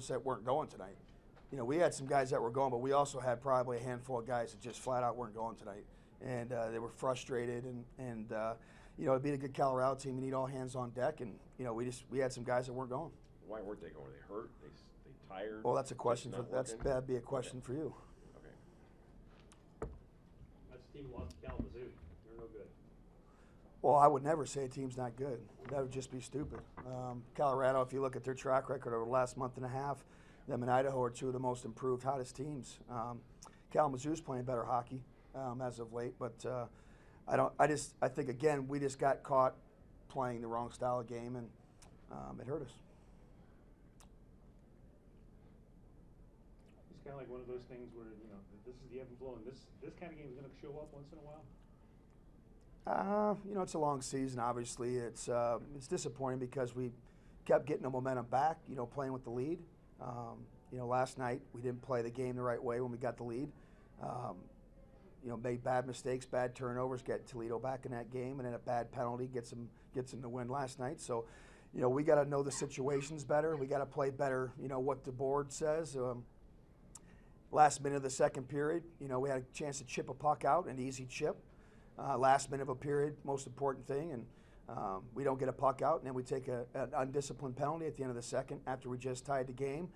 that weren't going tonight. You know, we had some guys that were going, but we also had probably a handful of guys that just flat out weren't going tonight, and they were frustrated. And you know, to beat a good Colorado team, you need all hands on deck. And you know, we had some guys that weren't going. Why weren't they going? Were they hurt? They tired? Well, that's a question for that'd be a question Okay. for you. Okay. That's the team who lost to Kalamazoo. They're no good. Well, I would never say a team's not good. That would just be stupid. Colorado, if you look at their track record over the last month and a half, them and Idaho are two of the most improved, hottest teams. Kalamazoo's playing better hockey as of late, but I think again we just got caught playing the wrong style of game, and it hurt us. It's kind of like one of those things where this is the ebb and flow, and this kind of game is going to show up once in a while. You know, it's a long season. Obviously, it's disappointing because we kept getting the momentum back. You know, playing with the lead. You know, last night we didn't play the game the right way when we got the lead. You know, made bad mistakes, bad turnovers, get Toledo back in that game, and then a bad penalty gets them the win last night. So, you know, we got to know the situations better. We got to play better. You know what the board says. Last minute of the second period, you know, we had a chance to chip a puck out, an easy chip. Last minute of a period, most important thing, and we don't get a puck out, and then we take an undisciplined penalty at the end of the second after we just tied the game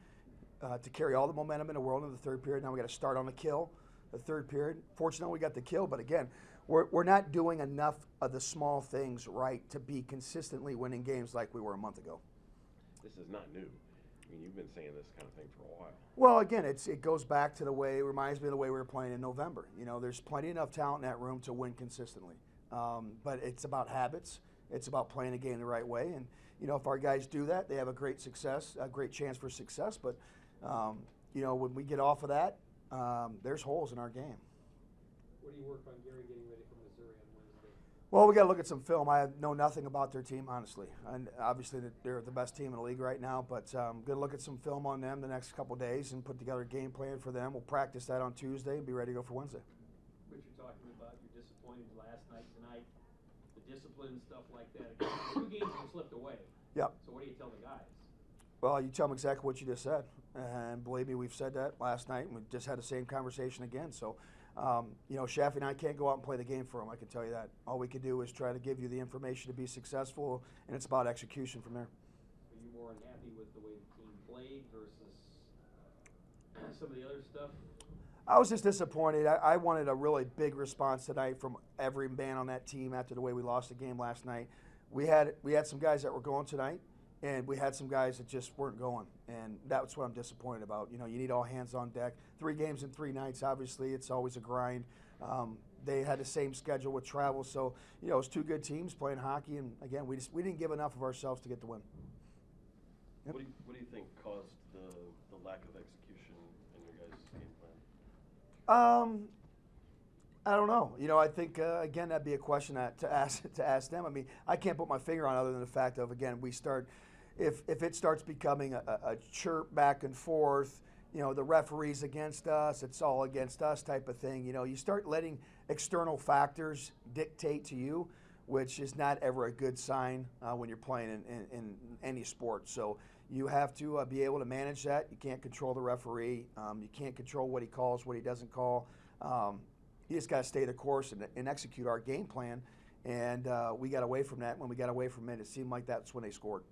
to carry all the momentum in the world in the third period. Now we got to start on the kill, the third period. Fortunately, we got the kill, but again, we're not doing enough of the small things right to be consistently winning games like we were a month ago. This is not new. I mean, you've been saying this kind of thing for a while. Well, again, it goes back to the way, it reminds me of the way we were playing in November. You know, there's plenty enough talent in that room to win consistently. But it's about habits. It's about playing the game the right way. And, you know, if our guys do that, they have a great chance for success. But, you know, when we get off of that, there's holes in our game. What do you work on Gary getting ready for Missouri on Wednesday? Well, we got to look at some film. I know nothing about their team, honestly. And obviously, they're the best team in the league right now. But going to look at some film on them the next couple of days and put together a game plan for them. We'll practice that on Tuesday and be ready to go for Wednesday. What you're talking about, you're disappointed last night, tonight, the discipline and stuff like that. Two games have slipped away. Yep. So what do you tell the guys? Well, you tell them exactly what you just said. And believe me, we've said that last night, and we just had the same conversation again. So, you know, Shaffy and I can't go out and play the game for them, I can tell you that. All we can do is try to give you the information to be successful, and it's about execution from there. Are you more unhappy with the way the team played versus some of the other stuff? I was just disappointed. I wanted a really big response tonight from every man on that team after the way we lost the game last night. We had some guys that were going tonight, and we had some guys that just weren't going, and that's what I'm disappointed about. You know, you need all hands on deck. 3 games in 3 nights, obviously, it's always a grind. They had the same schedule with travel, so, you know, it was 2 good teams playing hockey, and again, we didn't give enough of ourselves to get the win. Yep. What do you think caused the lack of execution in your guys' game plan? I don't know. You know, I think again that'd be a question to ask them. I mean, I can't put my finger on it other than the fact of again if it starts becoming a chirp back and forth. You know, the referee's against us, it's all against us type of thing. You know, you start letting external factors dictate to you, which is not ever a good sign when you're playing in any sport. So you have to be able to manage that. You can't control the referee. You can't control what he calls, what he doesn't call. You just got to stay the course and execute our game plan. And we got away from that. When we got away from it, it seemed like that's when they scored.